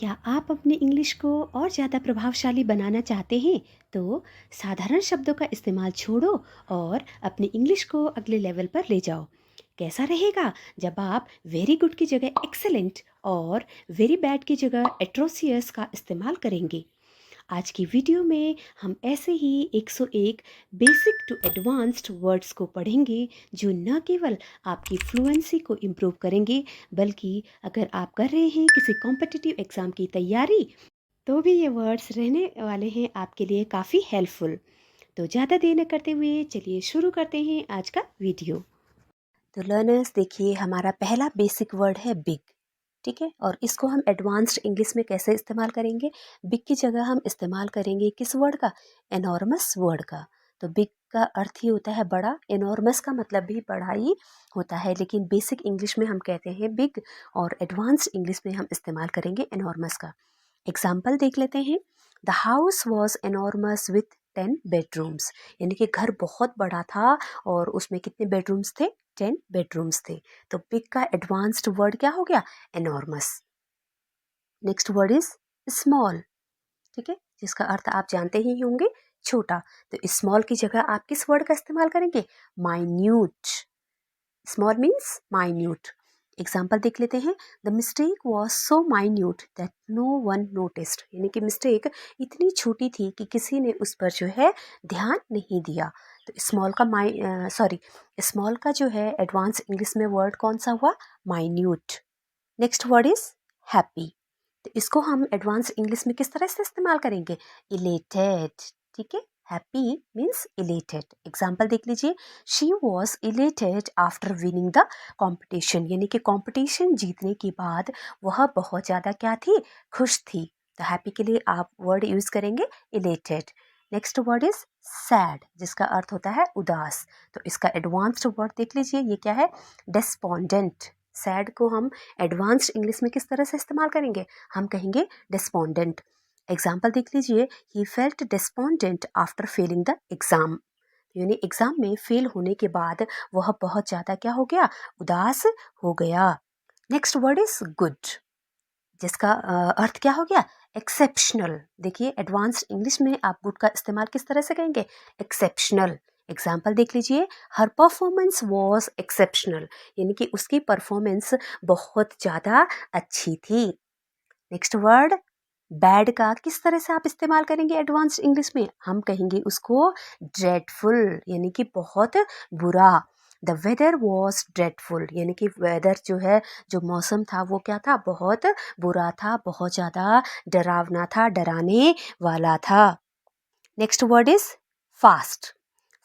क्या आप अपनी इंग्लिश को और ज़्यादा प्रभावशाली बनाना चाहते हैं? तो साधारण शब्दों का इस्तेमाल छोड़ो और अपनी इंग्लिश को अगले लेवल पर ले जाओ। कैसा रहेगा जब आप वेरी गुड की जगह एक्सेलेंट और वेरी बैड की जगह एट्रोसियस का इस्तेमाल करेंगे? आज की वीडियो में हम ऐसे ही 101 बेसिक टू एडवांस्ड वर्ड्स को पढ़ेंगे जो न केवल आपकी फ्लुएंसी को इम्प्रूव करेंगे बल्कि अगर आप कर रहे हैं किसी कॉम्पिटिटिव एग्ज़ाम की तैयारी तो भी ये वर्ड्स रहने वाले हैं आपके लिए काफ़ी हेल्पफुल। तो ज़्यादा देर न करते हुए चलिए शुरू करते हैं आज का वीडियो। तो लर्नर्स देखिए, हमारा पहला बेसिक वर्ड है बिग। ठीक है, और इसको हम एडवांस्ड इंग्लिश में कैसे इस्तेमाल करेंगे? बिग की जगह हम इस्तेमाल करेंगे किस वर्ड का? एनॉर्मस वर्ड का। तो बिग का अर्थ ही होता है बड़ा, एनॉर्मस का मतलब भी बड़ा ही होता है, लेकिन बेसिक इंग्लिश में हम कहते हैं बिग और एडवांस्ड इंग्लिश में हम इस्तेमाल करेंगे एनॉर्मस का। एग्जाम्पल देख लेते हैं। The house was enormous with 10 bedrooms, यानी कि घर बहुत बड़ा था और उसमें कितने बेडरूम्स थे? 10 बेडरूम्स थे। तो बिग का एडवांस्ड वर्ड क्या हो गया? Enormous. Next word is small. ठीक है, जिसका अर्थ आप जानते ही होंगे, छोटा। तो स्मॉल की जगह आप किस वर्ड का इस्तेमाल करेंगे? Minute. Small means minute. Example देख लेते हैं। The mistake was so minute that no one noticed, यानी कि मिस्टेक इतनी छोटी थी कि किसी ने उस पर जो है ध्यान नहीं दिया। तो स्मॉल का स्मॉल का जो है एडवांस इंग्लिश में वर्ड कौन सा हुआ? Minute. Next word is happy. तो इसको हम एडवांस इंग्लिश में किस तरह से इस्तेमाल करेंगे? इलेटेड। ठीक है, हैप्पी मीन्स इलेटेड। एग्जाम्पल देख लीजिए। She was elated after winning the competition, यानी कि कॉम्पिटिशन जीतने के बाद वह बहुत ज़्यादा क्या थी? खुश थी। तो हैप्पी के लिए आप वर्ड यूज करेंगे elated. Next word is sad, जिसका अर्थ होता है उदास। तो इसका एडवांस्ड वर्ड देख लीजिए, ये क्या है? डेस्पोंडेंट। सैड को हम एडवांस्ड इंग्लिश में किस तरह से इस्तेमाल करेंगे? हम कहेंगे डेस्पोंडेंट। एग्जाम्पल देख लीजिए। He felt despondent after failing the exam, यानी एग्जाम में फेल होने के बाद वह बहुत ज़्यादा क्या हो गया? उदास हो गया। नेक्स्ट वर्ड इज गुड, जिसका अर्थ क्या हो गया? एक्सेप्शनल। देखिए, एडवांस्ड इंग्लिश में आप गुड का इस्तेमाल किस तरह से कहेंगे? एक्सेप्शनल। एग्जाम्पल देख लीजिए। हर परफॉर्मेंस वॉज एक्सेप्शनल, यानी कि उसकी परफॉर्मेंस बहुत ज़्यादा अच्छी थी। नेक्स्ट वर्ड बैड का किस तरह से आप इस्तेमाल करेंगे एडवांस्ड इंग्लिश में? हम कहेंगे उसको ड्रेडफुल, यानी कि बहुत बुरा। द वेदर वॉज ड्रेडफुल, यानी कि वेदर जो है, जो मौसम था वो क्या था? बहुत बुरा था, बहुत ज़्यादा डरावना था, डराने वाला था। Next word is fast.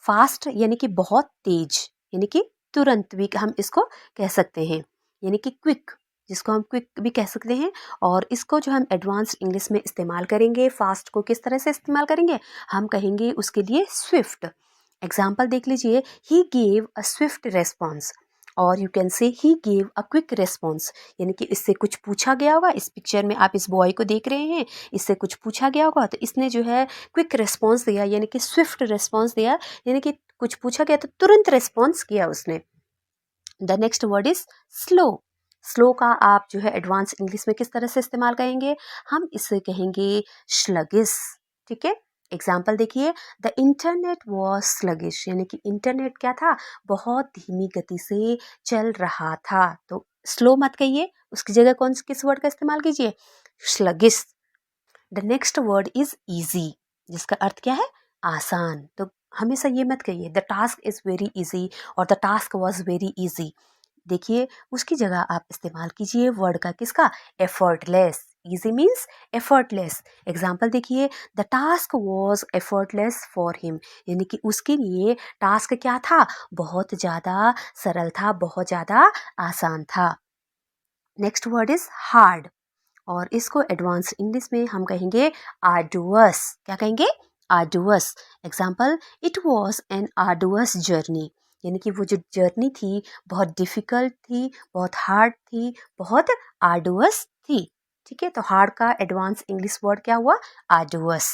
Fast यानी कि बहुत तेज, यानी कि तुरंत भी हम इसको कह सकते हैं, यानी कि क्विक, जिसको हम क्विक भी कह सकते हैं। और इसको जो हम एडवांस इंग्लिश में इस्तेमाल करेंगे, फास्ट को किस तरह से इस्तेमाल करेंगे? हम कहेंगे उसके लिए स्विफ्ट। एग्जाम्पल देख लीजिए। He gave a swift response, और you can say he gave a quick response, यानी कि इससे कुछ पूछा गया होगा। इस पिक्चर में आप इस बॉय को देख रहे हैं, इससे कुछ पूछा गया होगा तो इसने जो है क्विक रिस्पॉन्स दिया, यानी कि स्विफ्ट रिस्पॉन्स दिया, यानी कि कुछ पूछा गया तो तुरंत रिस्पॉन्स किया उसने। The next word is slow. Slow का आप जो है एडवांस इंग्लिश में किस तरह से इस्तेमाल करेंगे? हम इसे कहेंगे स्लगिश। ठीक है, एग्जाम्पल देखिए। द इंटरनेट वॉज स्लगिश, यानी कि इंटरनेट क्या था? बहुत धीमी गति से चल रहा था। तो स्लो मत कहिए, उसकी जगह किस वर्ड का इस्तेमाल कीजिए? Sluggish. The next word is easy, जिसका अर्थ क्या है? आसान। तो हमेशा ये मत कहिए the task is very easy और the task was very easy. देखिए, उसकी जगह आप इस्तेमाल कीजिए वर्ड का किसका? Effortless. Easy means effortless. Example देखिए। The task was effortless for him, यानी कि उसके लिए टास्क क्या था? बहुत ज़्यादा सरल था, बहुत ज़्यादा आसान था। नेक्स्ट वर्ड इज हार्ड, और इसको एडवांस इंग्लिश में हम कहेंगे आर्डुअस। क्या कहेंगे? Arduous. Example. It was an arduous journey, यानी कि वो जो जर्नी थी बहुत डिफिकल्ट थी, बहुत हार्ड थी, बहुत आर्डुअस थी। ठीक है, तो हार्ड का एडवांस इंग्लिश वर्ड क्या हुआ? Arduous.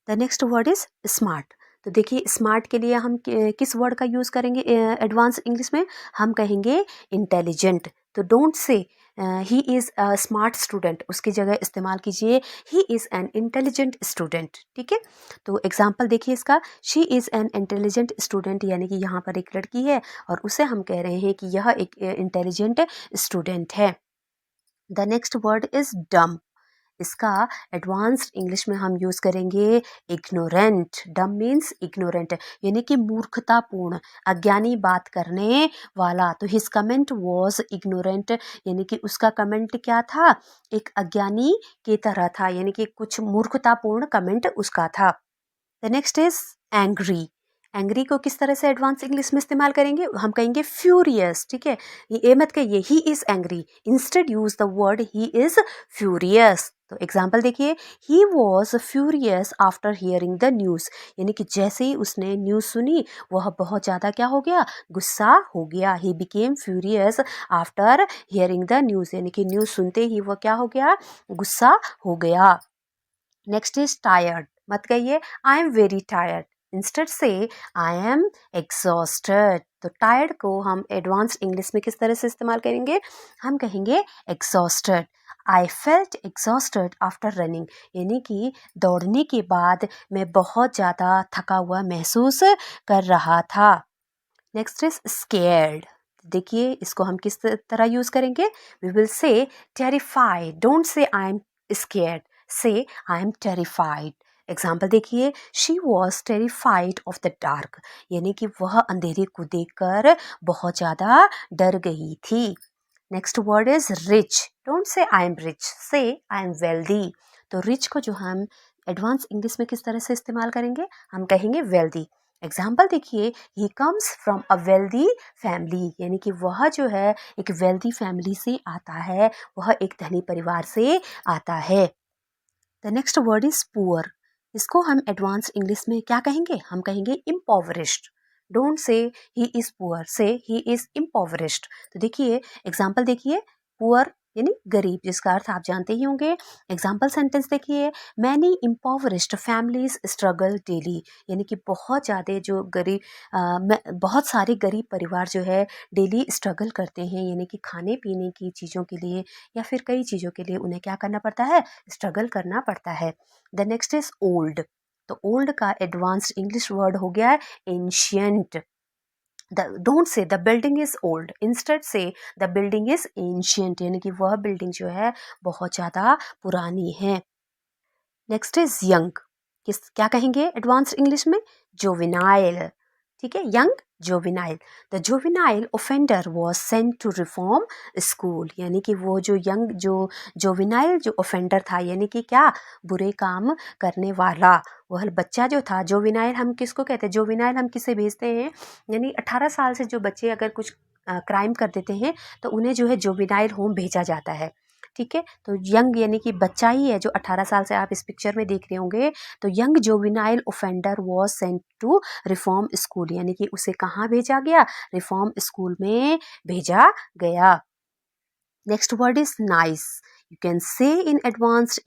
The next word is smart. तो देखिए, स्मार्ट के लिए हम किस वर्ड का यूज़ करेंगे एडवांस इंग्लिश में? हम कहेंगे इंटेलिजेंट। तो don't say he is a smart student, उसकी जगह इस्तेमाल कीजिए he is an intelligent student. ठीक है, तो एग्जाम्पल देखिए इसका, she is an intelligent student, यानी कि यहाँ पर एक लड़की है और उसे हम कह रहे हैं कि यह एक इंटेलिजेंट स्टूडेंट है। The next word is dumb. इसका एडवांस्ड इंग्लिश में हम यूज करेंगे इग्नोरेंट। डम मीन्स इग्नोरेंट, यानी कि मूर्खतापूर्ण, अज्ञानी बात करने वाला। तो हिज कमेंट वॉज इग्नोरेंट, यानी कि उसका कमेंट क्या था, एक अज्ञानी की तरह था, यानी कि कुछ मूर्खतापूर्ण कमेंट उसका था। The next is angry. Angry को किस तरह से एडवांस इंग्लिश में इस्तेमाल करेंगे, हम कहेंगे फ्यूरियस। ठीक है, ये मत कहिए he is angry, instead use the word he is furious. तो एग्जाम्पल देखिए, he was furious after hearing the news, यानी कि जैसे ही उसने न्यूज सुनी वह बहुत ज्यादा क्या हो गया, गुस्सा हो गया। He became furious after hearing the news, यानी कि न्यूज सुनते ही वह क्या हो गया, गुस्सा हो गया। Next is tired. मत कहिए I am very tired, instead से आई एम एग्जॉस्टेड। तो टायर्ड को हम एडवांस्ड इंग्लिश में किस तरह से इस्तेमाल करेंगे, हम कहेंगे exhausted. I felt exhausted after running, यानी कि दौड़ने के बाद मैं बहुत ज़्यादा थका हुआ महसूस कर रहा था। Next is scared. देखिए इसको हम किस तरह यूज करेंगे, we will say terrified, don't say I am scared, say I am terrified. Example देखिए, she was terrified of the dark, यानी कि वह अंधेरे को देखकर बहुत ज्यादा डर गई थी। Next word is rich. Don't say I am rich, से आई एम वेल्दी। तो रिच को जो हम एडवांस इंग्लिश में किस तरह से इस्तेमाल करेंगे, हम कहेंगे वेल्दी। एग्जाम्पल देखिए, he comes from a wealthy family, यानी कि वह जो है एक वेल्दी फैमिली से आता है, वह एक धनी परिवार से आता है। The next word is poor. इसको हम एडवांस इंग्लिश में क्या कहेंगे, हम कहेंगे इम्पोवरिश्ड। Don't say he is poor, से ही इज इम्पोवरिश्ड। तो देखिए एग्जाम्पल देखिए, पुअर यानी गरीब, जिसका अर्थ आप जानते ही होंगे। एग्जाम्पल सेंटेंस देखिए, मैनी इम्पोवरिश्ड फैमिलीज स्ट्रगल डेली, यानी कि बहुत ज़्यादा जो गरीब बहुत सारे गरीब परिवार जो है डेली स्ट्रगल करते हैं, यानी कि खाने पीने की चीज़ों के लिए या फिर कई चीज़ों के लिए उन्हें क्या करना पड़ता है, स्ट्रगल करना पड़ता है। The next is old. तो ओल्ड का एडवांस्ड इंग्लिश वर्ड हो गया है ancient. Don't say the building is old, instead से द बिल्डिंग इज एंशियंट, यानी कि वह बिल्डिंग जो है बहुत ज़्यादा पुरानी है। Next is young. किस क्या कहेंगे एडवांस्ड इंग्लिश में, जोविनाइल। ठीक है, young juvenile. The juvenile offender was sent to reform school, यानी कि वो जो यंग जो जोविनाइल जो ओफेंडर था, यानी कि क्या, बुरे काम करने वाला वह बच्चा जो था। जोविनाइल हम किसको कहते हैं, जोविनाइल हम किसे भेजते हैं, यानी 18 साल से जो बच्चे अगर कुछ क्राइम कर देते हैं तो उन्हें जो है जोविनाइल होम भेजा जाता है। ठीक है, तो यंग यानी कि बच्चा ही है जो 18 साल से, आप इस पिक्चर में देख रहे होंगे। तो young juvenile offender was sent to reform school, यानी कि उसे कहाँ भेजा गया, रिफॉर्म स्कूल में भेजा गया। Next word is nice. You can say in advanced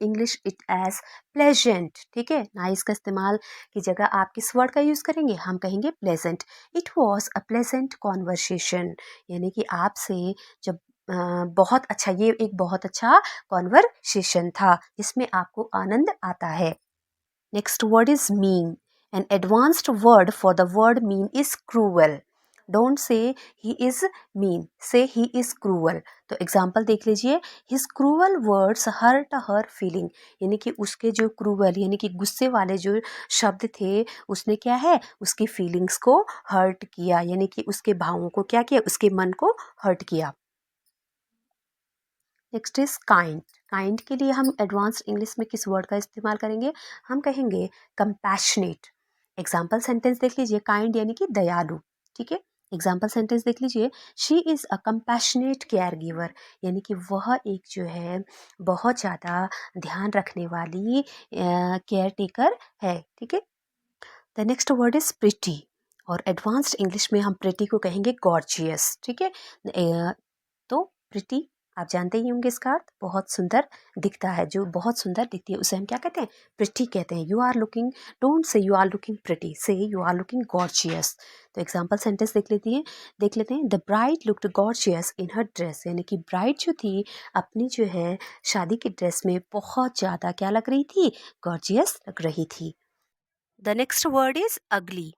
English it as pleasant. ठीक है, नाइस का इस्तेमाल की जगह आप किस वर्ड का यूज करेंगे, हम कहेंगे pleasant. It was a pleasant conversation, यानी कि आपसे जब बहुत अच्छा, ये एक बहुत अच्छा कॉन्वर्सेशन था जिसमें आपको आनंद आता है। Next word is mean. An advanced word for the word mean is cruel. Don't say he is mean, say he is cruel. तो एग्जाम्पल देख लीजिए, his cruel words hurt her feeling, यानी कि उसके जो क्रूअल यानी कि गुस्से वाले जो शब्द थे, उसने क्या है, उसकी फीलिंग्स को हर्ट किया, यानी कि उसके भावों को क्या किया, उसके मन को हर्ट किया। Next is kind. काइंड के लिए हम एडवांस्ड इंग्लिश में किस वर्ड का इस्तेमाल करेंगे, हम कहेंगे कंपैशनेट। एग्जाम्पल सेंटेंस देख लीजिए, काइंड यानी कि दयालु। ठीक है, एग्जाम्पल सेंटेंस देख लीजिए, she is a compassionate care giver, यानी कि वह एक जो है बहुत ज़्यादा ध्यान रखने वाली केयर टेकर है। ठीक है, the next word is pretty, और एडवांस्ड इंग्लिश में हम प्रिटी को कहेंगे गॉर्जियस। ठीक है, तो प्रिटी आप जानते ही होंगे इसका अर्थ बहुत सुंदर दिखता है, जो बहुत सुंदर दिखती है उसे हम क्या कहते हैं, प्रिटी कहते हैं। You are looking, don't say you are looking pretty, say you are looking gorgeous. तो एग्जाम्पल सेंटेंस देख लेते हैं। The bride looked gorgeous in her dress, यानी कि ब्राइड जो थी अपनी जो है शादी की ड्रेस में बहुत ज़्यादा क्या लग रही थी, गॉर्जियस लग रही थी। द नेक्स्ट वर्ड इज अगली,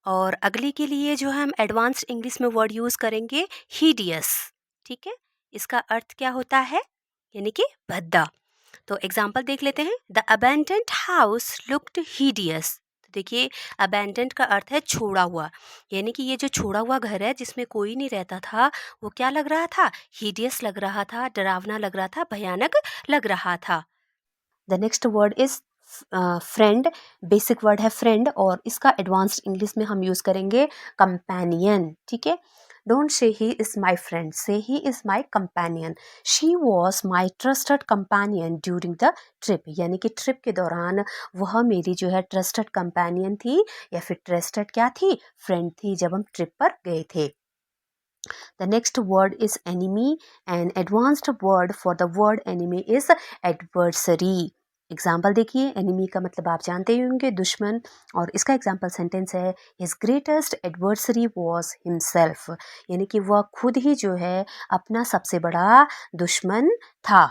और अगली के लिए जो है हम एडवांस्ड इंग्लिश में वर्ड यूज़ करेंगे हीडियस। ठीक है, इसका अर्थ क्या होता है, यानी कि भद्दा। तो एग्जाम्पल देख लेते हैं। The abandoned house looked hideous. तो देखिए, अबैंडन्ड का अर्थ है छोड़ा हुआ, यानी कि ये जो छोड़ा हुआ घर है जिसमें कोई नहीं रहता था, वो क्या लग रहा था, हीडियस लग रहा था, डरावना लग रहा था, भयानक लग रहा था। The next word is friend. Basic word है फ्रेंड, और इसका एडवांस्ड इंग्लिश में हम यूज़ करेंगे कंपेनियन। ठीक है, don't say he is my friend, से he is my companion. She was my trusted companion during the trip, यानी कि ट्रिप के दौरान वह मेरी जो है ट्रस्टेड कंपेनियन थी, या फिर ट्रस्टेड क्या थी, फ्रेंड थी, जब हम ट्रिप पर गए थे। The next word is enemy, and advanced word for the word enemy is adversary. Example देखिए, एनिमी का मतलब आप जानते ही होंगे, दुश्मन, और इसका एग्जाम्पल सेंटेंस है his greatest adversary was himself, यानी कि वह खुद ही जो है अपना सबसे बड़ा दुश्मन था।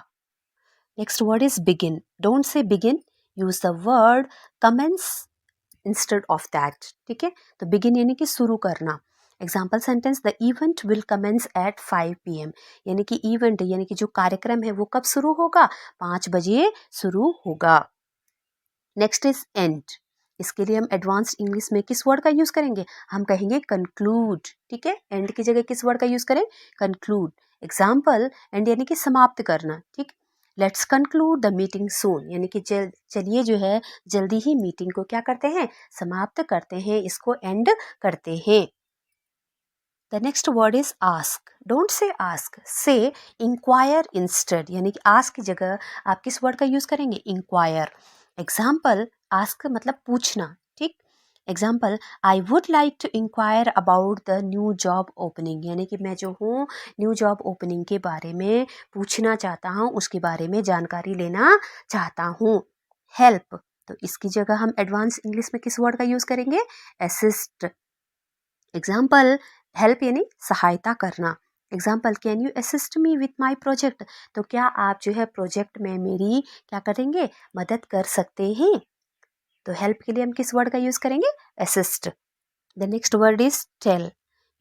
Next word is begin. Don't say begin, use the word commence instead of that. ठीक है, तो बिगिन यानी कि शुरू करना। Example sentence, the event will commence at 5 PM, यानी कि इवेंट यानी कि जो कार्यक्रम है वो कब शुरू होगा, 5 बजे शुरू होगा। Next is and. इसके लिए हम एडवांस्ड इंग्लिश में किस वर्ड का यूज करेंगे, हम कहेंगे कंक्लूड। ठीक है, एंड की जगह किस वर्ड का यूज करें, कंक्लूड। एग्जाम्पल, एंड यानी कि समाप्त करना। ठीक, लेट्स कंक्लूड द मीटिंग सून, यानी कि चलिए जो है जल्दी ही मीटिंग को क्या करते हैं, समाप्त करते हैं, इसको एंड करते हैं। The next word is ask. Don't say ask, से इंक्वायर इंस्टेड, यानी कि आस्क की जगह आप किस वर्ड का यूज करेंगे, इंक्वायर। एग्जाम्पल, आस्क मतलब पूछना। ठीक, example, I would like to inquire about the new job opening, यानी कि मैं जो हूँ न्यू जॉब ओपनिंग के बारे में पूछना चाहता हूँ, उसके बारे में जानकारी लेना चाहता हूँ। हेल्प, तो इसकी जगह हम एडवांस इंग्लिश में किस वर्ड का यूज करेंगे, असिस्ट। एग्जाम्पल, हेल्प यानी सहायता करना। Example, can you assist me with my project, तो क्या आप जो है प्रोजेक्ट में मेरी क्या करेंगे, मदद कर सकते हैं। तो हेल्प के लिए हम किस वर्ड का यूज करेंगे, assist. The next word is tell.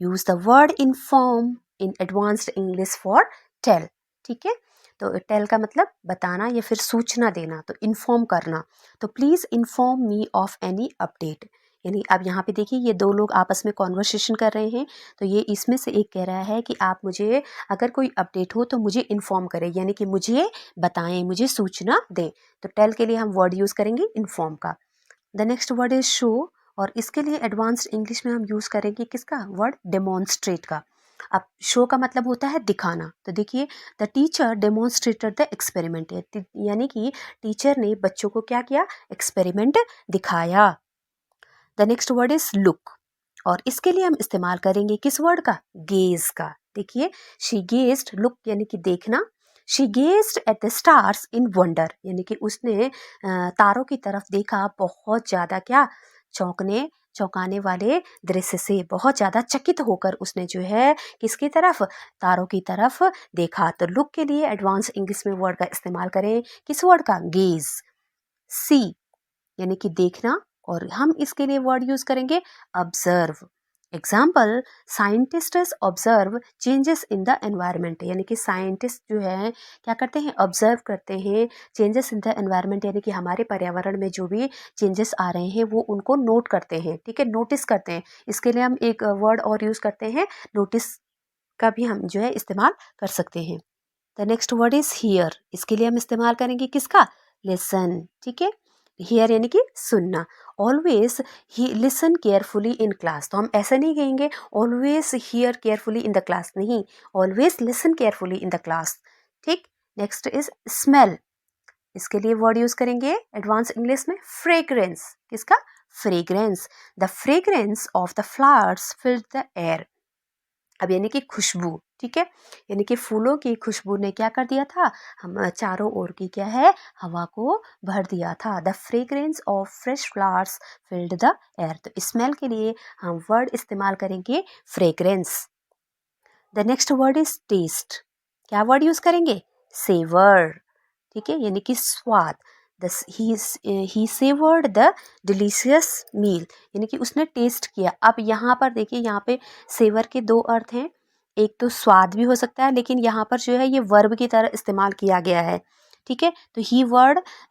Use the word inform in advanced English for tell. ठीक है, तो टेल का मतलब बताना या फिर सूचना देना, तो इन्फॉर्म करना। तो please inform me of any update, यानी अब यहाँ पे देखिए ये दो लोग आपस में कॉन्वर्सेशन कर रहे हैं, तो ये इसमें से एक कह रहा है कि आप मुझे अगर कोई अपडेट हो तो मुझे इन्फॉर्म करें, यानी कि मुझे बताएं, मुझे सूचना दें। तो टेल के लिए हम वर्ड यूज करेंगे इन्फॉर्म का। The next word is show, और इसके लिए एडवांस्ड इंग्लिश में हम यूज करेंगे किसका, वर्ड डेमोन्स्ट्रेट का। अब शो का मतलब होता है दिखाना, तो देखिए the teacher demonstrated the experiment, यानी कि टीचर ने बच्चों को क्या किया, एक्सपेरिमेंट दिखाया। The next word is look, और इसके लिए हम इस्तेमाल करेंगे किस वर्ड का, गेज का। देखिए, शी गेज्ड, लुक यानी कि देखना, she gazed at the stars in wonder, यानी कि उसने तारों की तरफ देखा बहुत ज़्यादा क्या, चौंकाने वाले दृश्य से, बहुत ज़्यादा चकित होकर उसने जो है किसकी तरफ, तारों की तरफ देखा। तो लुक के लिए एडवांस इंग्लिश में वर्ड का इस्तेमाल करें किस वर्ड का, गेज। सी यानी कि देखना, और हम इसके लिए वर्ड यूज करेंगे observe. Example, scientists observe changes in the environment, यानी कि साइंटिस्ट जो है क्या करते हैं, ऑब्जर्व करते हैं चेंजेस इन द एनवायरनमेंट, यानी कि हमारे पर्यावरण में जो भी चेंजेस आ रहे हैं वो उनको नोट करते हैं। ठीक है, नोटिस करते हैं, इसके लिए हम एक वर्ड और यूज करते हैं नोटिस का, भी हम जो है इस्तेमाल कर सकते हैं। The next word is here. इसके लिए हम इस्तेमाल करेंगे किसका, लिसन। ठीक है, हियर यानी कि सुनना। Always he listen carefully in class, तो हम ऐसा नहीं कहेंगे always hear carefully in the class, नहीं, always listen carefully in the class. ठीक, नेक्स्ट इज स्मेल। इसके लिए वर्ड यूज करेंगे एडवांस इंग्लिश में फ्रेग्रेंस। किसका, fragrance. The fragrance of the flowers filled the air, अब यानी कि खुशबू। ठीक है, यानी कि फूलों की खुशबू ने क्या कर दिया था, हम चारों ओर की क्या है, हवा को भर दिया था। The fragrance of fresh flowers filled the air. तो स्मेल के लिए हम वर्ड इस्तेमाल करेंगे fragrance. The next word is taste. क्या वर्ड यूज करेंगे, सेवर। ठीक है, यानी कि स्वाद। He savoured the delicious meal, यानी कि उसने टेस्ट किया। अब यहाँ पर देखिए, यहाँ पे सेवर के दो अर्थ हैं। एक तो स्वाद भी हो सकता है, लेकिन यहाँ पर जो है ये वर्ब की तरह इस्तेमाल किया गया है। ठीक है, तो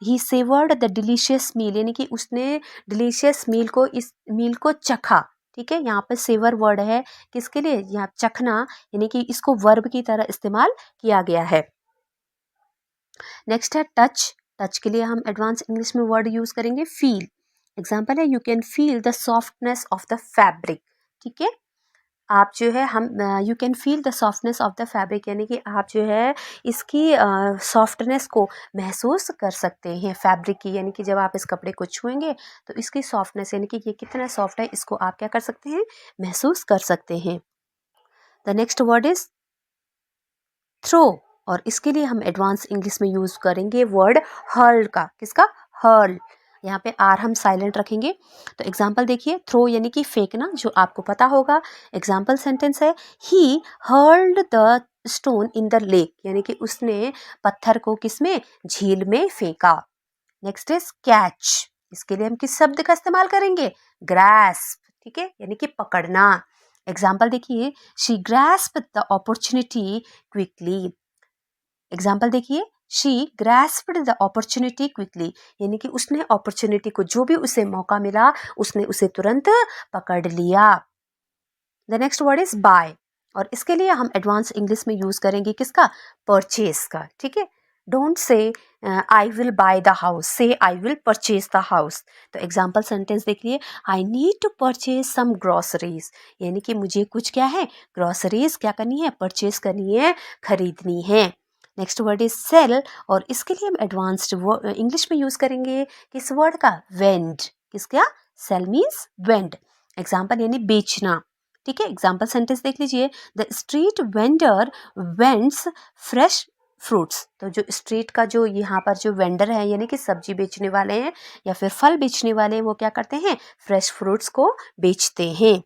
ही सेवर्ड द डिलीशियस मील, यानी कि उसने डिलीशियस मील को, इस मील को चखा। ठीक है, यहाँ पे सेवर वर्ड है किसके लिए, यहाँ चखना, यानी कि इसको वर्ब की तरह इस्तेमाल किया गया है। नेक्स्ट है टच। टच के लिए हम एडवांस इंग्लिश में वर्ड यूज करेंगे फील। एग्जाम्पल है, you can feel the softness of the fabric. ठीक है, आप जो है हम you can feel the softness of the fabric, यानी कि आप जो है इसकी सॉफ्टनेस को महसूस कर सकते हैं, फैब्रिक की, यानी कि जब आप इस कपड़े को छुएंगे तो इसकी सॉफ्टनेस, यानी कि ये कितना सॉफ्ट है, इसको आप क्या कर सकते हैं, महसूस कर सकते हैं। The next word is throw, और इसके लिए हम एडवांस इंग्लिश में यूज करेंगे वर्ड हर्ल का। किसका, हर्ल। यहाँ पे आर हम साइलेंट रखेंगे। तो एग्जाम्पल देखिए, थ्रो यानी कि फेंकना, जो आपको पता होगा। एग्जाम्पल सेंटेंस है, he hurled the stone in the lake, यानी कि उसने पत्थर को किसमें, झील में फेंका। Next is catch. इसके लिए हम किस शब्द का इस्तेमाल करेंगे, ग्रास्प। ठीक है, यानी कि पकड़ना। एग्जाम्पल देखिए, she grasp the opportunity quickly. Example देखिए, शी ग्रास्प्ड द अपॉर्चुनिटी क्विकली, यानी कि उसने अपॉर्चुनिटी को, जो भी उसे मौका मिला, उसने उसे तुरंत पकड़ लिया। The next word is by, और इसके लिए हम एडवांस इंग्लिश में यूज करेंगे किसका, परचेज का। ठीक है, don't say I will buy the house, say I will purchase the house. तो एग्जाम्पल सेंटेंस देखिए, I need to purchase some groceries, यानी कि मुझे कुछ क्या है, ग्रोसरीज क्या करनी है, परचेज करनी है, खरीदनी है। नेक्स्ट वर्ड इज सेल, और इसके लिए हम एडवांस्ड इंग्लिश में यूज करेंगे किस वर्ड का, वेंड। किसका, सेल मीन्स वेंड। एग्जाम्पल यानी बेचना। ठीक है, एग्जाम्पल सेंटेंस देख लीजिए, the street vendor vends fresh fruits. तो जो स्ट्रीट का जो यहाँ पर जो वेंडर है, यानी कि सब्जी बेचने वाले हैं या फिर फल बेचने वाले हैं, वो क्या करते हैं, फ्रेश फ्रूट्स को बेचते हैं।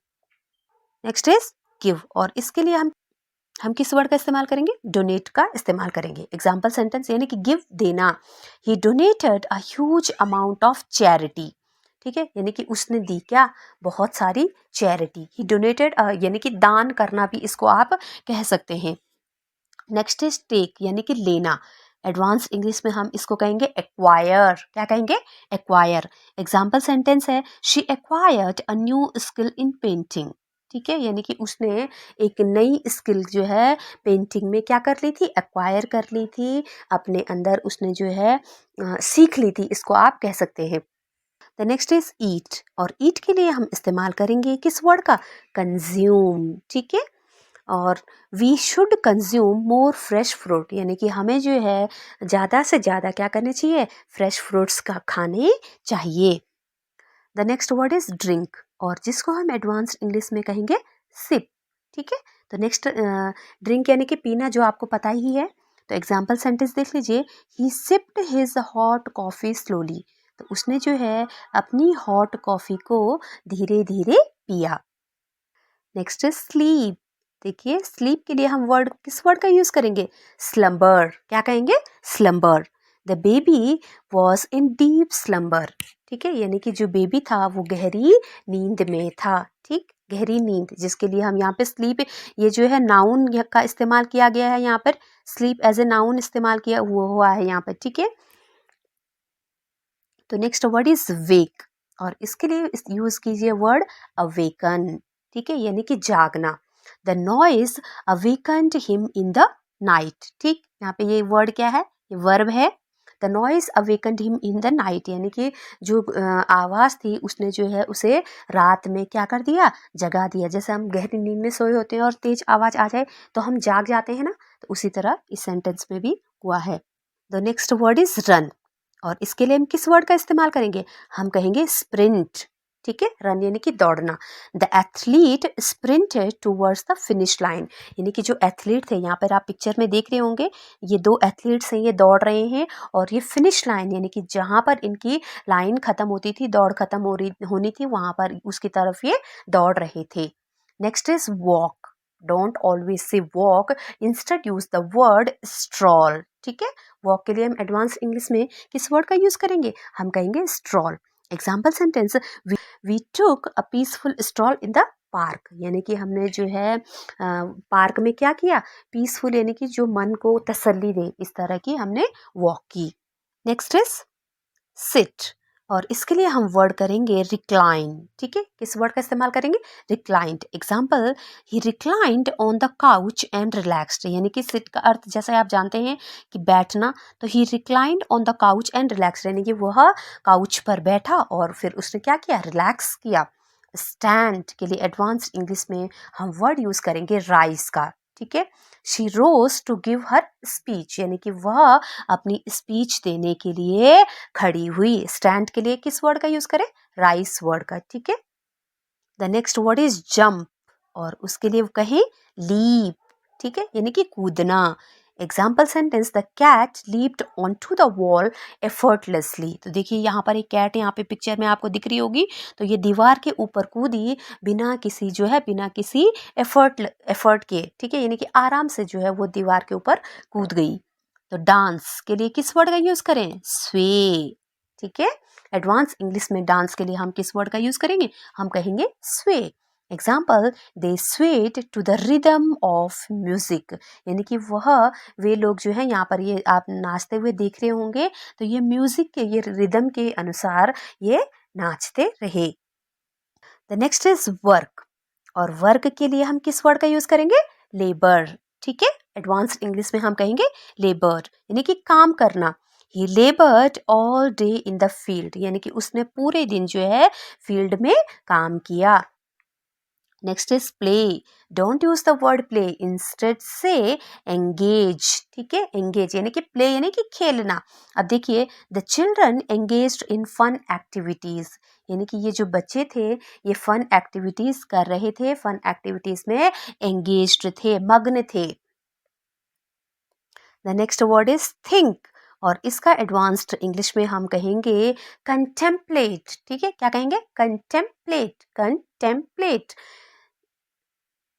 नेक्स्ट इज गिव, और इसके लिए हम किस वर्ड का इस्तेमाल करेंगे, डोनेट का इस्तेमाल करेंगे। एग्जाम्पल सेंटेंस यानी कि गिव, देना। He donated a huge amount of charity. ठीक है, यानी कि उसने दी क्या, बहुत सारी चैरिटी। ही डोनेटेड, यानी कि दान करना भी इसको आप कह सकते हैं। नेक्स्ट इज टेक, यानी कि लेना। एडवांस इंग्लिश में हम इसको कहेंगे एक्वायर। क्या कहेंगे, एक्वायर। एग्जाम्पल सेंटेंस है, she acquired a new skill in painting. ठीक है, यानी कि उसने एक नई स्किल जो है पेंटिंग में क्या कर ली थी, एक्वायर कर ली थी, अपने अंदर उसने जो है सीख ली थी, इसको आप कह सकते हैं। द नेक्स्ट इज ईट, और ईट के लिए हम इस्तेमाल करेंगे किस वर्ड का, कंज्यूम। ठीक है, और we should consume more fresh fruit, यानी कि हमें जो है ज़्यादा से ज़्यादा क्या करने चाहिए, फ्रेश फ्रूट्स का खाने चाहिए। The next word is drink, और जिसको हम एडवांस्ड इंग्लिश में कहेंगे सिप। ठीक है, तो नेक्स्ट ड्रिंक यानी कि पीना, जो आपको पता ही है। तो एग्जाम्पल सेंटेंस देख लीजिए, he sipped his hot coffee slowly. तो उसने जो है अपनी हॉट कॉफी को धीरे धीरे पिया। Next is sleep. देखिए, स्लीप के लिए हम वर्ड किस वर्ड का यूज करेंगे, स्लम्बर। क्या कहेंगे, slumber. The baby was in deep slumber. ठीक है, यानी कि जो बेबी था वो गहरी नींद में था। ठीक, गहरी नींद, जिसके लिए हम यहाँ पे स्लीप, ये जो है नाउन का इस्तेमाल किया गया है, यहाँ पर स्लीप एज ए नाउन इस्तेमाल किया हुआ है यहाँ पर। ठीक है, तो नेक्स्ट वर्ड इज वेक, और इसके लिए यूज कीजिए वर्ड अवेकन। ठीक है, यानी कि जागना। The noise awakened him in the night. ठीक, यहाँ पे ये वर्ड क्या है, ये वर्ब है। The noise awakened him in the night, यानी कि जो आवाज़ थी उसने जो है उसे रात में क्या कर दिया, जगा दिया। जैसे हम गहरी नींद में सोए होते हैं और तेज आवाज़ आ जाए तो हम जाग जाते हैं ना, तो उसी तरह इस सेंटेंस में भी हुआ है। The next word is run, और इसके लिए हम किस वर्ड का इस्तेमाल करेंगे, हम कहेंगे स्प्रिंट। ठीक है, रन यानी कि दौड़ना। The athlete sprinted towards the finish line, यानी कि जो एथलीट थे, यहाँ पर आप पिक्चर में देख रहे होंगे, ये दो एथलीट्स हैं, ये दौड़ रहे हैं और ये फिनिश लाइन यानी कि जहाँ पर इनकी लाइन खत्म होती थी, दौड़ खत्म होनी थी, वहां पर उसकी तरफ ये दौड़ रहे थे। Next is walk. Don't always say walk, instead use the word stroll. ठीक है, वॉक के लिए हम एडवांस इंग्लिश में किस वर्ड का यूज करेंगे? हम कहेंगे stroll. Example sentence, we took a peaceful stroll in the park, यानी कि हमने जो है पार्क में क्या किया? पीसफुल यानी कि जो मन को तसल्ली दे, इस तरह की हमने वॉक की। नेक्स्ट इज सिट, और इसके लिए हम वर्ड करेंगे रिक्लाइन। ठीक है, किस वर्ड का इस्तेमाल करेंगे? Reclined. Example, he reclined on the couch and relaxed, यानी कि सिट का अर्थ जैसे आप जानते हैं कि बैठना, तो he reclined on the couch and relaxed, यानी कि वह काउच पर बैठा और फिर उसने क्या किया? रिलैक्स किया। स्टैंड के लिए एडवांस्ड इंग्लिश में हम वर्ड यूज करेंगे राइज का। ठीक है, she rose to give her speech, यानी कि वह अपनी स्पीच देने के लिए खड़ी हुई। स्टैंड के लिए किस वर्ड का यूज करें? राइस वर्ड का। ठीक है, the next word is jump, और उसके लिए कहें लीप। ठीक है, यानी कि कूदना। Example sentence, the cat leaped on to the wall effortlessly. तो देखिए यहाँ पर एक कैट यहाँ पे पिक्चर में आपको दिख रही होगी, तो ये दीवार के ऊपर कूदी बिना किसी जो है, बिना किसी एफर्ट के। ठीक है, यानी कि आराम से जो है वो दीवार के ऊपर कूद गई। तो डांस के लिए किस वर्ड का यूज करें? स्वे। ठीक है, एडवांस इंग्लिश में डांस के लिए हम किस वर्ड का यूज करेंगे? हम कहेंगे sway. Example, they swayed to the rhythm of music, यानी कि वे लोग जो है, यहाँ पर ये आप नाचते हुए देख रहे होंगे, तो ये म्यूजिक के, ये रिदम के अनुसार ये नाचते रहे। द नेक्स्ट इज वर्क, और वर्क के लिए हम किस वर्ड का यूज करेंगे? लेबर। ठीक है, एडवांस्ड इंग्लिश में हम कहेंगे लेबर, यानी कि काम करना। He laboured all day in the field, यानी कि उसने पूरे दिन जो है फील्ड में काम किया। Next is play. Don't use the word play, instead से एंगेज। ठीक है, एंगेज यानी कि प्ले यानी कि खेलना। अब देखिए, the children engaged in fun activities, यानी कि ये जो बच्चे थे, ये फन एक्टिविटीज कर रहे थे, फन एक्टिविटीज में एंगेज्ड थे, मग्न थे। The next word is think, और इसका एडवांस्ड इंग्लिश में हम कहेंगे कंटेम्पलेट। ठीक है, क्या कहेंगे? Contemplate, contemplate.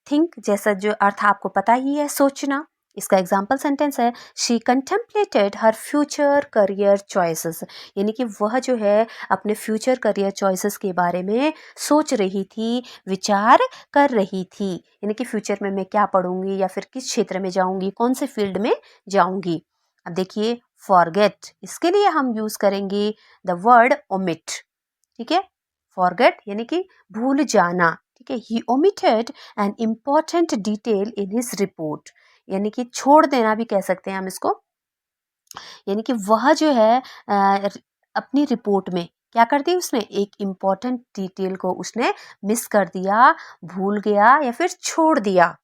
थिंक जैसा जो अर्थ आपको पता ही है, सोचना। इसका एग्जाम्पल सेंटेंस है, she contemplated her future career choices, यानी कि वह जो है अपने फ्यूचर करियर चॉइसेस के बारे में सोच रही थी, विचार कर रही थी, यानी कि फ्यूचर में मैं क्या पढ़ूंगी या फिर किस क्षेत्र में जाऊंगी, कौन से फील्ड में जाऊंगी। अब देखिए, फॉरगेट, इसके लिए हम यूज करेंगे द वर्ड ओमिट। ठीक है, फॉरगेट यानी कि भूल जाना। ठीक है, he omitted an important detail in his report, यानी कि छोड़ देना भी कह सकते हैं हम इसको, यानी कि वह जो है अपनी रिपोर्ट में क्या कर दी, उसने एक इम्पॉर्टेंट डिटेल को उसने मिस कर दिया, भूल गया या फिर छोड़ दिया।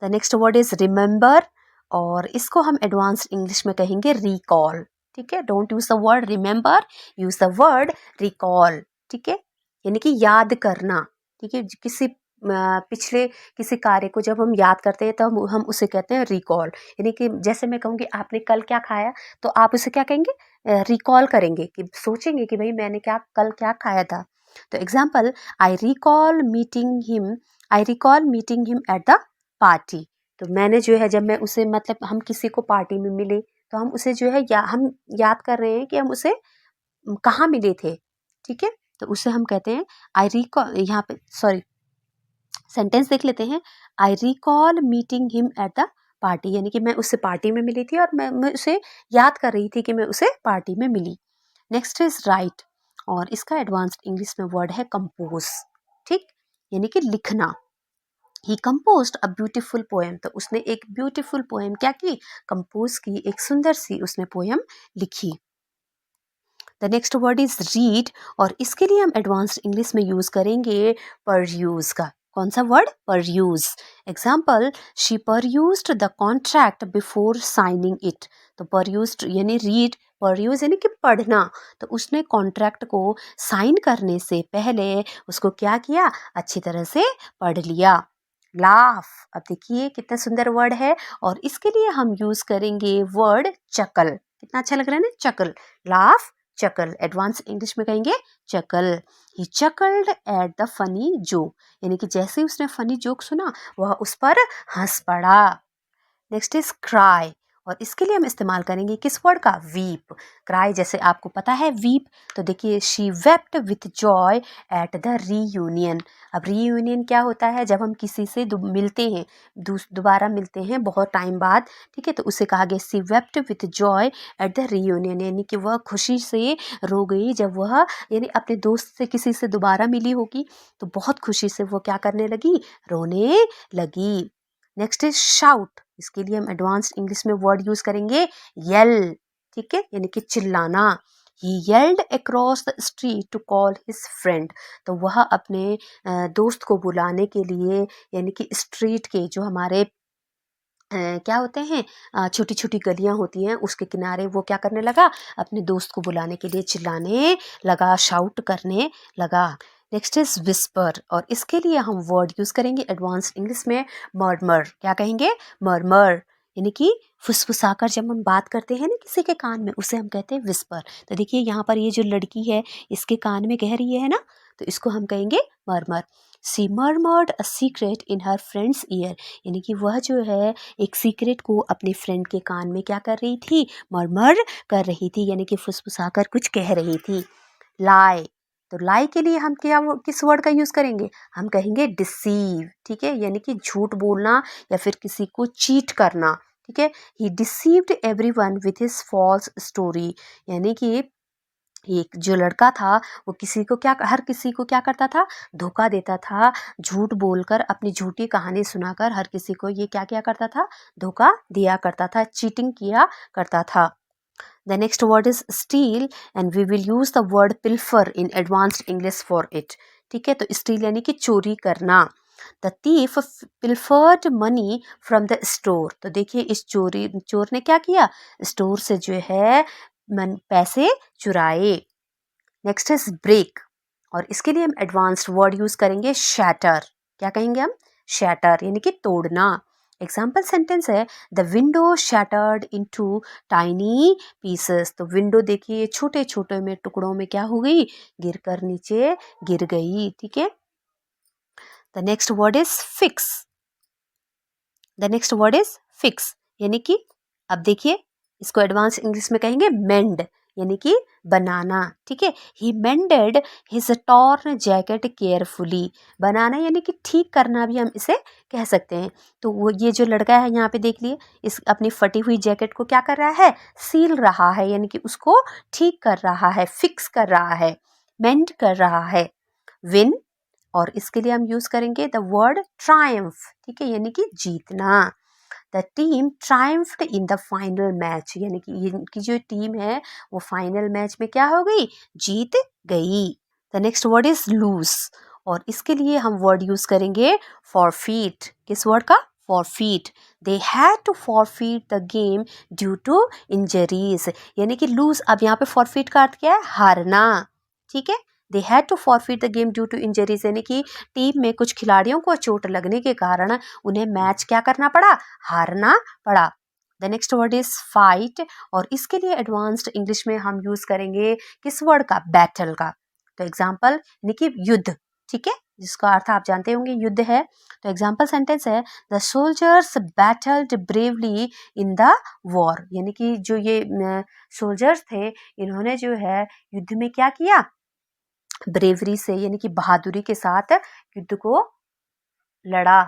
The next word is remember, और इसको हम एडवांस्ड इंग्लिश में कहेंगे रिकॉल। ठीक है, don't use the word remember, use the word recall. ठीक है, यानी कि याद करना। ठीक है, किसी पिछले किसी कार्य को जब हम याद करते हैं तो हम उसे कहते हैं रिकॉल, यानी कि जैसे मैं कहूँगी आपने कल क्या खाया, तो आप उसे क्या कहेंगे? रिकॉल करेंगे, कि सोचेंगे कि भाई मैंने कल क्या खाया था। तो example, I recall meeting him, I recall meeting him at the party. तो मैंने जो है, जब मैं उसे, मतलब हम किसी को पार्टी में मिले, तो हम उसे जो है हम याद कर रहे हैं कि हम उसे कहाँ मिले थे। ठीक है, तो उसे हम कहते हैं आई रिकॉल। यहाँ पे सॉरी, सेंटेंस देख लेते हैं, I recall meeting him at the party, यानी कि मैं उससे पार्टी में मिली थी और मैं उसे याद कर रही थी कि मैं उसे पार्टी में मिली। नेक्स्ट इज राइट, और इसका एडवांस्ड इंग्लिश में वर्ड है कंपोज। ठीक, यानी कि लिखना। ही कंपोज्ड अ ब्यूटीफुल पोएम, तो उसने एक ब्यूटीफुल पोएम क्या की? कंपोज की, एक सुंदर सी उसने पोएम लिखी। The next word is read, और इसके लिए हम एडवांस्ड इंग्लिश में यूज करेंगे परयूज का। कौन सा word? Peruse. Example, she perused the contract before signing it. तो परयूज्ड यानी रीड, परयूज यानी कि पढ़ना। तो उसने कॉन्ट्रैक्ट को साइन करने से पहले उसको क्या किया, अच्छी तरह से पढ़ लिया। लाफ, अब देखिए कितना सुंदर वर्ड है, और इसके लिए हम यूज करेंगे वर्ड चकल। कितना अच्छा लग रहा है ना, chuckle, laugh, chuckle. Advance English में कहेंगे chuckle. He chuckled at the funny joke, यानी कि जैसे ही उसने फनी जोक सुना वह उस पर हंस पड़ा। नेक्स्ट इज क्राई, और इसके लिए हम इस्तेमाल करेंगे किस वर्ड का, वीप। क्राई जैसे आपको पता है वीप, तो देखिए she wept with Joy at the reunion. अब रीयूनियन क्या होता है, जब हम किसी से मिलते हैं, दोबारा मिलते हैं बहुत टाइम बाद, ठीक है, तो उसे कहा गया she wept with Joy at the reunion, यानी कि वह खुशी से रो गई जब वह यानी अपने दोस्त से किसी से दोबारा मिली होगी, तो बहुत खुशी से वो क्या करने लगी, रोने लगी। नेक्स्ट इज शाउट, इसके लिए हम एडवांस्ड इंग्लिश में वर्ड यूज करेंगे येल, ठीक है, यानी कि चिल्लाना। He yelled across the street to call his friend, तो वह अपने दोस्त को बुलाने के लिए, यानी कि स्ट्रीट के जो हमारे क्या होते हैं, छोटी छोटी गलियां होती हैं, उसके किनारे वो क्या करने लगा, अपने दोस्त को बुलाने के लिए चिल्लाने लगा, शाउट करने लगा। नेक्स्ट इज विस्पर, और इसके लिए हम वर्ड यूज करेंगे एडवांस्ड इंग्लिश में मर्मर। क्या कहेंगे, मर्मर, यानी कि फुसफुसाकर जब हम बात करते हैं ना किसी के कान में, उसे हम कहते हैं विस्पर। तो देखिए यहाँ पर ये जो लड़की है इसके कान में कह रही है ना, तो इसको हम कहेंगे murmur. She murmured a secret in her friend's ear, यानी कि वह जो है एक सीक्रेट को अपने फ्रेंड के कान में क्या कर रही थी, मरमर कर रही थी, यानी कि फुसफुसाकर कुछ कह रही थी। लाई, तो लाई के लिए हम क्या किस वर्ड का यूज करेंगे, हम कहेंगे डिसीव, ठीक है, यानी कि झूठ बोलना या फिर किसी को चीट करना, ठीक है। He deceived everyone with his false story, यानी कि एक जो लड़का था वो किसी को क्या, हर किसी को क्या करता था, धोखा देता था, झूठ बोलकर अपनी झूठी कहानी सुनाकर हर किसी को ये क्या किया करता था, धोखा दिया करता था, चीटिंग किया करता था। The next word is steal, and we will use the word pilfer in advanced English for it, ठीक है। तो स्टील यानी कि चोरी करना। The thief pilfered money from the store, तो देखिए इस चोर ने क्या किया, स्टोर से जो है पैसे चुराए। नेक्स्ट इज ब्रेक, और इसके लिए हम एडवांस्ड वर्ड यूज करेंगे शैटर। क्या कहेंगे हम, शैटर, यानी कि तोड़ना। एग्जाम्पल सेंटेंस है the window shattered into tiny pieces, तो विंडो देखिए छोटे छोटे में टुकड़ों में क्या हो गई, गिरकर नीचे गिर गई, ठीक है। The next word is fix, the next word is fix, यानी कि अब देखिए इसको एडवांस इंग्लिश में कहेंगे मेंड, यानी कि बनाना, ठीक है। He mended his torn jacket carefully, बनाना यानी कि ठीक करना भी हम इसे कह सकते हैं। तो वो ये जो लड़का है यहाँ पे देख लिए, इस अपनी फटी हुई जैकेट को क्या कर रहा है, सील रहा है, यानी कि उसको ठीक कर रहा है, फिक्स कर रहा है, मेंड कर रहा है। विन, और इसके लिए हम यूज करेंगे द वर्ड ट्रायम्फ, ठीक है, यानी कि जीतना। The team triumphed in the final match, यानी कि इनकी जो टीम है वो फाइनल मैच में क्या हो गई, जीत गई। The next word is lose, और इसके लिए हम वर्ड यूज करेंगे फॉरफीट। किस वर्ड का, forfeit. They had to forfeit the game due to injuries, यानी कि लूज, अब यहाँ पे फॉरफीट का अर्थ क्या है, हारना, ठीक है। They had to forfeit the game due to injuries, यानी कि टीम में कुछ खिलाड़ियों को चोट लगने के कारण उन्हें मैच क्या करना पड़ा, हारना पड़ा। The next word is fight, और इसके लिए एडवांस्ड इंग्लिश में हम यूज करेंगे किस वर्ड का, बैटल का। तो एग्जाम्पल यानी कि युद्ध, ठीक है, जिसका अर्थ आप जानते होंगे युद्ध है। तो एग्जाम्पल सेंटेंस है the soldiers battled bravely in the war, यानी कि जो ये सोल्जर्स थे इन्होंने जो है युद्ध में क्या किया, ब्रेवरी से यानी कि बहादुरी के साथ युद्ध को लड़ा।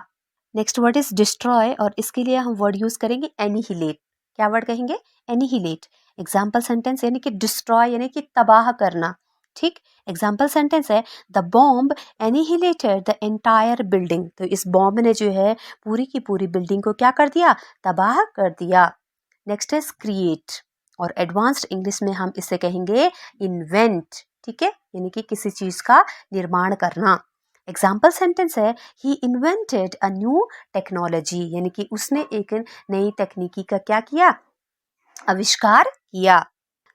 नेक्स्ट वर्ड इज डिस्ट्रॉय, और इसके लिए हम वर्ड यूज करेंगे एनिहिलेट। क्या वर्ड कहेंगे, एनिहिलेट। एग्जाम्पल सेंटेंस यानी कि डिस्ट्रॉय यानी कि तबाह करना, ठीक। एग्जाम्पल सेंटेंस है the bomb annihilated the entire building, तो इस बॉम्ब ने जो है पूरी की पूरी बिल्डिंग को क्या कर दिया, तबाह कर दिया। नेक्स्ट इज क्रिएट, और एडवांस्ड इंग्लिश में हम इसे कहेंगे इन्वेंट, ठीक है, यानी कि किसी चीज का निर्माण करना। एग्जाम्पल सेंटेंस है ही इन्वेंटेड अ न्यू टेक्नोलॉजी, यानी कि उसने एक नई तकनीकी का क्या किया, आविष्कार किया।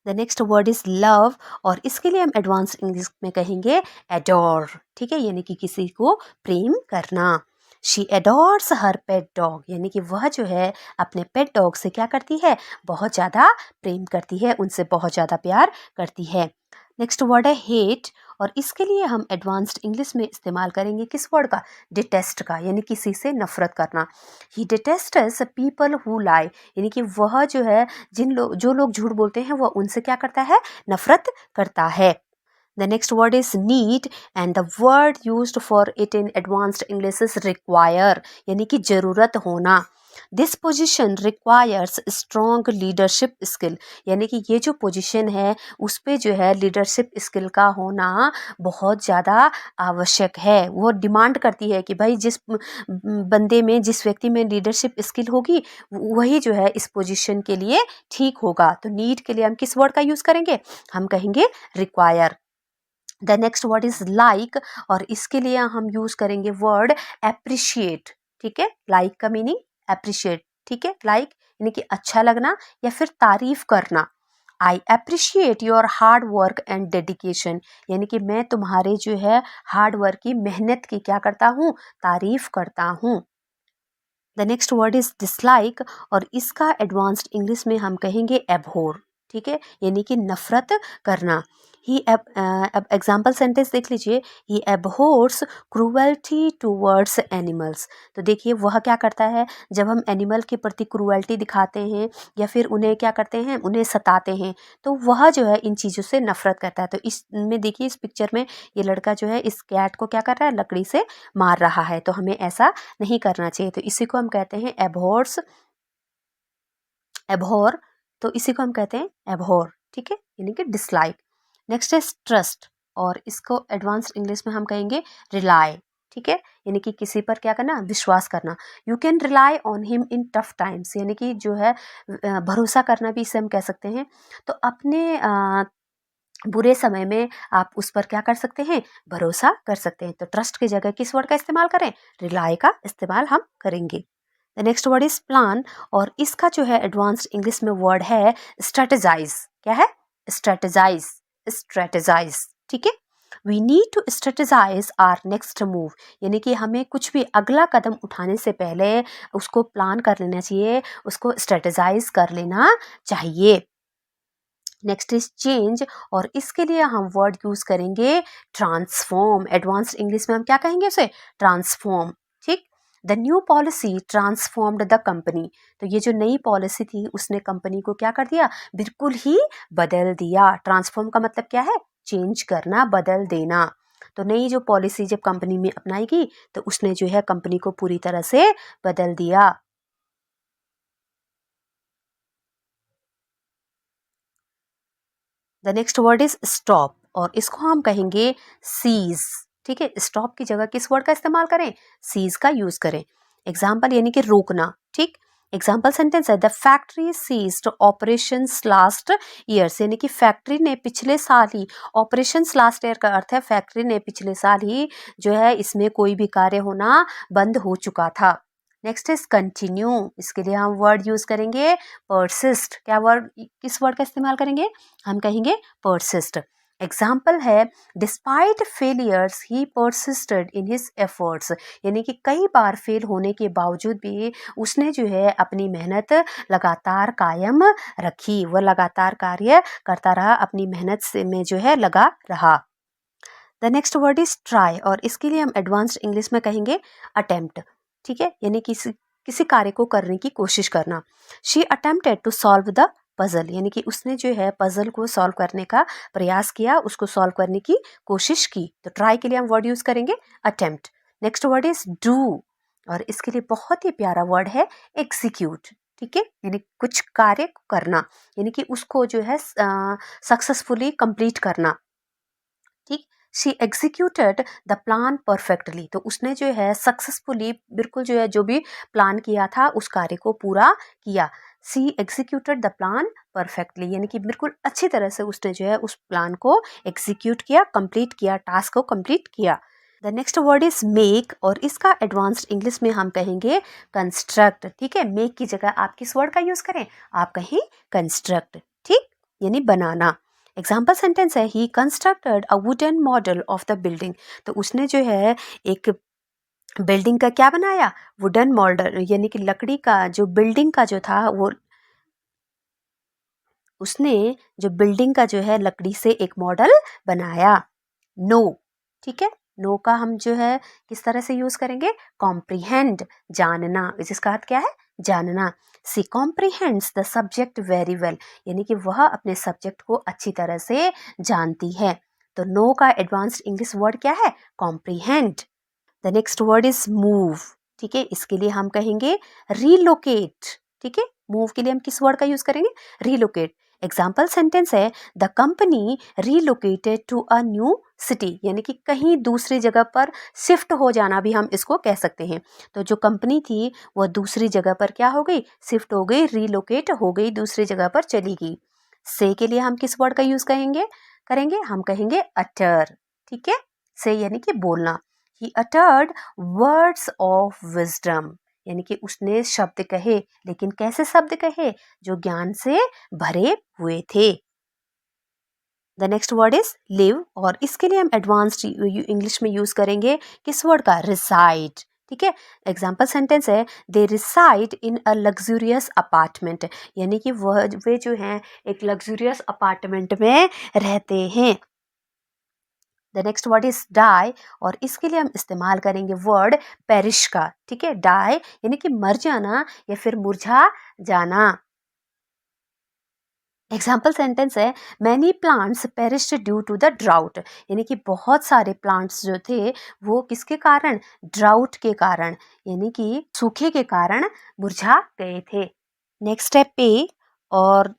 The next word is love, और इसके लिए हम एडवांस इंग्लिश में कहेंगे एडोर, ठीक है, यानी कि किसी को प्रेम करना। शी एडोर्स हर पेट डॉग, यानी कि वह जो है अपने पेट डॉग से क्या करती है, बहुत ज़्यादा प्रेम करती है, उनसे बहुत ज़्यादा प्यार करती है। नेक्स्ट वर्ड है हेट, और इसके लिए हम एडवांस्ड इंग्लिश में इस्तेमाल करेंगे किस वर्ड का, डिटेस्ट का, यानी किसी से नफरत करना। ही डिटेस्ट्स पीपल हु लाई, यानी कि वह जो है जो लोग झूठ बोलते हैं वह उनसे क्या करता है, नफरत करता है। The next word is need, and the word used for it in advanced English is require, यानी कि जरूरत होना। This position requires strong leadership skill, यानी कि ये जो पोजीशन है उस पे जो है लीडरशिप स्किल का होना बहुत ज़्यादा आवश्यक है। वो डिमांड करती है कि भाई जिस बंदे में, जिस व्यक्ति में लीडरशिप स्किल होगी वही जो है इस पोजीशन के लिए ठीक होगा। तो नीड के लिए हम किस वर्ड का यूज़ करेंगे, हम कहेंगे require. The next word is like, और इसके लिए हम यूज करेंगे वर्ड एप्रिशिएट, ठीक है, लाइक का मीनिंग एप्रिशिएट, ठीक है, लाइक यानी कि अच्छा लगना या फिर तारीफ करना। I appreciate your hard work and dedication, यानी कि मैं तुम्हारे जो है हार्ड वर्क की, मेहनत की क्या करता हूँ, तारीफ करता हूँ। The next word is dislike, और इसका एडवांस्ड इंग्लिश में हम कहेंगे एबहोर, ठीक है, यानी कि नफरत करना। ही अब एग्जाम्पल सेंटेंस देख लीजिए, ही एबहोर्स क्रूअल्टी टूवर्ड्स एनिमल्स। तो देखिए वह क्या करता है, जब हम एनिमल के प्रति क्रूअल्टी दिखाते हैं या फिर उन्हें क्या करते हैं, उन्हें सताते हैं, तो वह जो है इन चीज़ों से नफरत करता है। तो इसमें देखिए इस पिक्चर में ये लड़का जो है इस कैट को क्या कर रहा है, लकड़ी से मार रहा है, तो हमें ऐसा नहीं करना चाहिए। तो इसी को हम कहते हैं एबहोर्स, एबहोर, तो इसी को हम कहते हैं एबहोर, ठीक है, यानी कि डिसलाइक। नेक्स्ट है ट्रस्ट, और इसको एडवांस इंग्लिश में हम कहेंगे रिलाई, ठीक है, यानी कि किसी पर क्या करना, विश्वास करना। You can rely on him in tough times, यानी कि जो है भरोसा करना भी इसे हम कह सकते हैं। तो अपने बुरे समय में आप उस पर क्या कर सकते हैं, भरोसा कर सकते हैं। तो ट्रस्ट की जगह किस वर्ड का इस्तेमाल करें, रिलाई का इस्तेमाल हम करेंगे। The next word is plan, और इसका जो है एडवांस्ड इंग्लिश में वर्ड है स्ट्रेटेजाइज। क्या है, स्ट्रेटेजाइज, स्ट्रेटेजाइज, ठीक है। We need to strategise our next move, यानी कि हमें कुछ भी अगला कदम उठाने से पहले उसको प्लान कर लेना चाहिए, उसको स्ट्रेटेजाइज कर लेना चाहिए। नेक्स्ट इज चेंज, और इसके लिए हम वर्ड यूज करेंगे ट्रांसफॉर्म। एडवांस्ड इंग्लिश में हम क्या कहेंगे उसे, ट्रांसफॉर्म, ठीक। The new policy transformed the company, तो ये जो नई पॉलिसी थी उसने कंपनी को क्या कर दिया, बिल्कुल ही बदल दिया। ट्रांसफॉर्म का मतलब क्या है, चेंज करना, बदल देना। तो नई जो पॉलिसी जब कंपनी में अपनाएगी तो उसने जो है कंपनी को पूरी तरह से बदल दिया। The next word is stop, और इसको हम कहेंगे सीज, ठीक है। स्टॉप की जगह किस वर्ड का इस्तेमाल करें, सीज का यूज करें। एग्जाम्पल यानी कि रोकना, ठीक। एग्जाम्पल सेंटेंस है, the factory ceased operations last years, यानी कि फैक्ट्री ने पिछले साल ही, ऑपरेशंस लास्ट ईयर का अर्थ है फैक्ट्री ने पिछले साल ही जो है इसमें कोई भी कार्य होना बंद हो चुका था। नेक्स्ट इज कंटिन्यू, इसके लिए हम वर्ड यूज करेंगे परसिस्ट। क्या वर्ड, किस वर्ड का इस्तेमाल करेंगे, हम कहेंगे परसिस्ट। एग्जाम्पल है, despite failures he persisted in his efforts, यानी कि कई बार फेल होने के बावजूद भी उसने जो है अपनी मेहनत लगातार कायम रखी, वह लगातार कार्य करता रहा, अपनी मेहनत से में जो है लगा रहा। The next word is try, और इसके लिए हम एडवांस्ड इंग्लिश में कहेंगे अटेम्प्ट, ठीक है, यानी किसी किसी कार्य को करने की कोशिश करना। She attempted to solve the puzzle, यानी कि उसने जो है पजल को सॉल्व करने का प्रयास किया, उसको सॉल्व करने की कोशिश की। तो ट्राई के लिए हम वर्ड यूज करेंगे attempt. Next word is do, और इसके लिए बहुत ही प्यारा वर्ड है एग्जीक्यूट, ठीक है, यानी कुछ कार्य करना, यानी कि उसको जो है सक्सेसफुली कंप्लीट करना, ठीक। She executed the plan perfectly, तो उसने जो है सक्सेसफुली बिल्कुल जो है जो भी प्लान किया था उस कार्य को पूरा किया। सी एग्जीक्यूटेड द प्लान परफेक्टली, यानी कि बिल्कुल अच्छी तरह से उसने जो है उस प्लान को एग्जीक्यूट किया, कंप्लीट किया, टास्क को कंप्लीट किया। The next word is make, और इसका एडवांस्ड इंग्लिश में हम कहेंगे कंस्ट्रक्ट, ठीक है। मेक की जगह आप किस वर्ड का यूज करें, आप कहें कंस्ट्रक्ट, ठीक। यानी बनाना। एग्जाम्पल सेंटेंस है ही constructed a wooden model of the building. तो उसने जो है एक बिल्डिंग का क्या बनाया, वुडन मॉडल, यानी कि लकड़ी का जो बिल्डिंग का जो था वो, उसने जो बिल्डिंग का जो है लकड़ी से एक मॉडल बनाया। नो, ठीक है, नो का हम जो है किस तरह से यूज करेंगे, कॉम्प्रीहेंड, जानना, जिसका अर्थ क्या है, जानना। सी कॉम्प्रीहेंड्स द सब्जेक्ट वेरी वेल, यानी कि वह अपने सब्जेक्ट को अच्छी तरह से जानती है। तो नो का एडवांस्ड इंग्लिश वर्ड क्या है, comprehend. The next word is move, ठीक है, इसके लिए हम कहेंगे रीलोकेट, ठीक है, मूव के लिए हम किस वर्ड का यूज करेंगे, रीलोकेट। एग्जाम्पल सेंटेंस है the company relocated to a new city, यानी कि कहीं दूसरी जगह पर शिफ्ट हो जाना भी हम इसको कह सकते हैं। तो जो कंपनी थी वह दूसरी जगह पर क्या हो गई, शिफ्ट हो गई, रीलोकेट हो गई, दूसरी जगह पर चली गई। से के लिए हम किस वर्ड का यूज करेंगे, हम कहेंगे अटर, ठीक है, से यानी कि बोलना। He uttered words of wisdom, यानी कि उसने शब्द कहे, लेकिन कैसे शब्द कहे, जो ज्ञान से भरे हुए थे। The next word is live, और इसके लिए हम एडवांस्ड इंग्लिश में यूज करेंगे किस वर्ड का, रिसाइड, ठीक है। एग्जाम्पल सेंटेंस है they reside in a luxurious apartment, यानी कि वे जो हैं एक लग्जूरियस अपार्टमेंट में रहते हैं। The next word is die, और इसके लिए हम इस्तेमाल करेंगे वर्ड पेरिश का, ठीक है, डाई यानी कि मर जाना या फिर मुरझा जाना। एग्जाम्पल सेंटेंस है many plants perished due to the drought, यानी कि बहुत सारे प्लांट्स जो थे वो किसके कारण, ड्राउट के कारण, यानी कि सूखे के कारण मुरझा गए थे। नेक्स्ट है पे और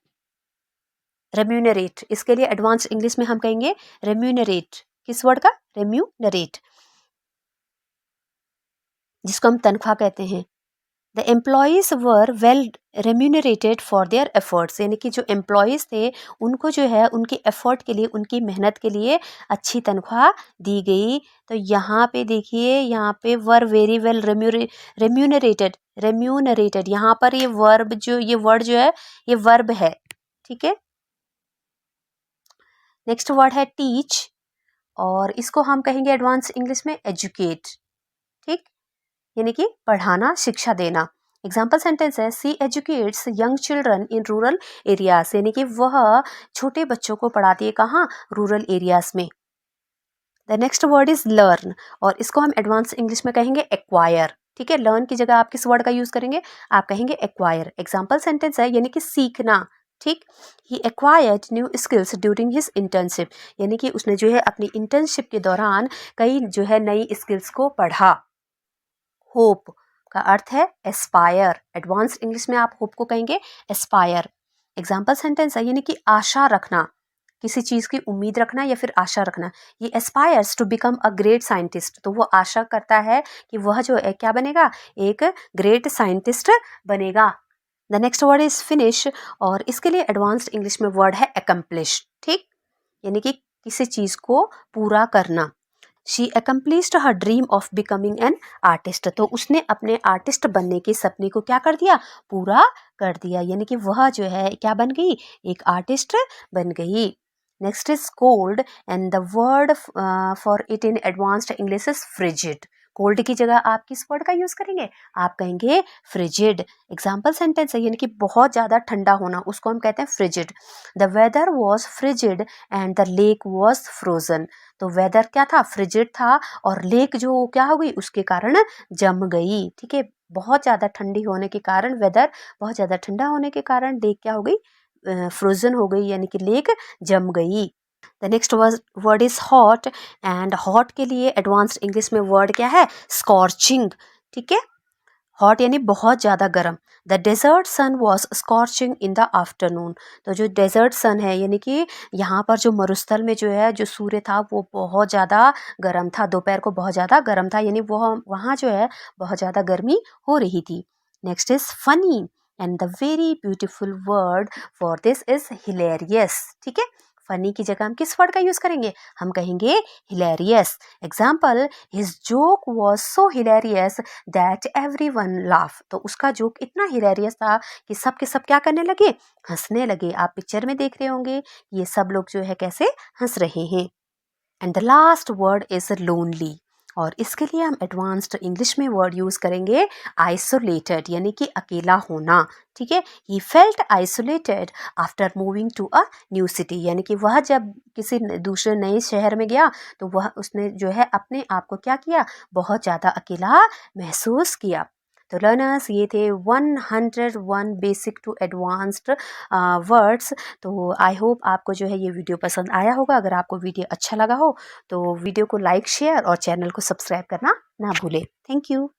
रेम्यूनरेट, इसके लिए एडवांस इंग्लिश में हम कहेंगे रेम्यूनरेट, किस वर्ड का, रेम्यूनरेट, जिसको हम तनख्वाह कहते हैं। The employees were well remunerated for their efforts, यानी कि जो एम्प्लॉयज थे उनको जो है उनके एफर्ट के लिए, उनकी मेहनत के लिए अच्छी तनख्वाह दी गई। तो यहाँ पे देखिए, यहाँ पे वर वेरी वेल रेम्यूनरेटेड, रेम्यूनरेटेड, यहाँ पर ये वर्ब जो, ये वर्ड जो है ये वर्ब है, ठीक है। नेक्स्ट वर्ड है टीच, और इसको हम कहेंगे एडवांस इंग्लिश में एजुकेट, ठीक, यानी कि पढ़ाना, शिक्षा देना। एग्जाम्पल सेंटेंस है she educates young children in rural areas, यानी कि वह छोटे बच्चों को पढ़ाती है कहाँ, रूरल एरियाज में। The next word is learn, और इसको हम एडवांस इंग्लिश में कहेंगे एक्वायर, ठीक है, लर्न की जगह आप किस वर्ड का यूज करेंगे, आप कहेंगे एक्वायर। एग्जाम्पल सेंटेंस है यानी कि सीखना, ठीक, he acquired new skills during his internship, यानी कि उसने जो है अपनी इंटर्नशिप के दौरान कई जो है नई स्किल्स को पढ़ा। होप का अर्थ है एस्पायर, एडवांस्ड इंग्लिश में आप होप को कहेंगे एस्पायर। एग्जाम्पल सेंटेंस है यानी कि आशा रखना, किसी चीज की उम्मीद रखना या फिर आशा रखना। ये aspires to become a great scientist, तो वो आशा करता है कि वह जो है क्या बनेगा, एक ग्रेट साइंटिस्ट बनेगा। The next word is finish, और इसके लिए एडवांस्ड इंग्लिश में वर्ड है अकम्प्लिश, ठीक, यानी कि किसी चीज को पूरा करना। She accomplished her dream of becoming an artist, तो उसने अपने आर्टिस्ट बनने के सपने को क्या कर दिया, पूरा कर दिया, यानी कि वह जो है क्या बन गई, एक आर्टिस्ट बन गई। Next is cold, and the word for it in advanced English is frigid. Cold की जगह आप किस वर्ड का यूज करेंगे, आप कहेंगे फ्रिजिड। एग्जाम्पल सेंटेंस है यानी कि बहुत ज्यादा ठंडा होना, उसको हम कहते हैं frigid. The weather was frigid and the lake was frozen, तो वेदर क्या था, फ्रिजिड था, और लेक जो क्या हो गई, उसके कारण जम गई, ठीक है, बहुत ज्यादा ठंडी होने के कारण, वेदर बहुत ज्यादा ठंडा होने के कारण लेक क्या हो गई, फ्रोजन हो गई, यानी कि लेक जम गई। The next word is hot, and hot के लिए एडवांस्ड इंग्लिश में वर्ड क्या है, स्कॉर्चिंग, ठीक है, हॉट यानी बहुत ज़्यादा गर्म। The desert sun was scorching in the afternoon, तो जो डेजर्ट सन है यानी कि यहाँ पर जो मरुस्थल में जो है जो सूर्य था वो बहुत ज़्यादा गर्म था, दोपहर को बहुत ज़्यादा गर्म था, यानी वो वहाँ जो है बहुत ज़्यादा गर्मी हो रही थी। Next is funny, and the very beautiful word for this is hilarious, ठीक है, फनी की जगह हम किस वर्ड का यूज़ करेंगे? हम कहेंगे hilarious. Example, his joke was so hilarious that everyone laugh. तो उसका जोक इतना हिलेरियस था कि सब के सब क्या करने लगे? हंसने लगे। आप पिक्चर में देख रहे होंगे ये सब लोग जो है कैसे हंस रहे हैं। And the last word is lonely, और इसके लिए हम एडवांस्ड इंग्लिश में वर्ड यूज करेंगे आइसोलेटेड, यानी कि अकेला होना। ठीक है, he felt isolated after moving to a new city, यानी कि वह जब किसी दूसरे नए शहर में गया तो वह उसने जो है अपने आप को क्या किया? बहुत ज़्यादा अकेला महसूस किया। तो लर्नर्स, ये थे 101 बेसिक टू एडवांस्ड वर्ड्स। तो आई होप आपको जो है ये वीडियो पसंद आया होगा। अगर आपको वीडियो अच्छा लगा हो तो वीडियो को लाइक, शेयर और चैनल को सब्सक्राइब करना ना भूलें। Thank you.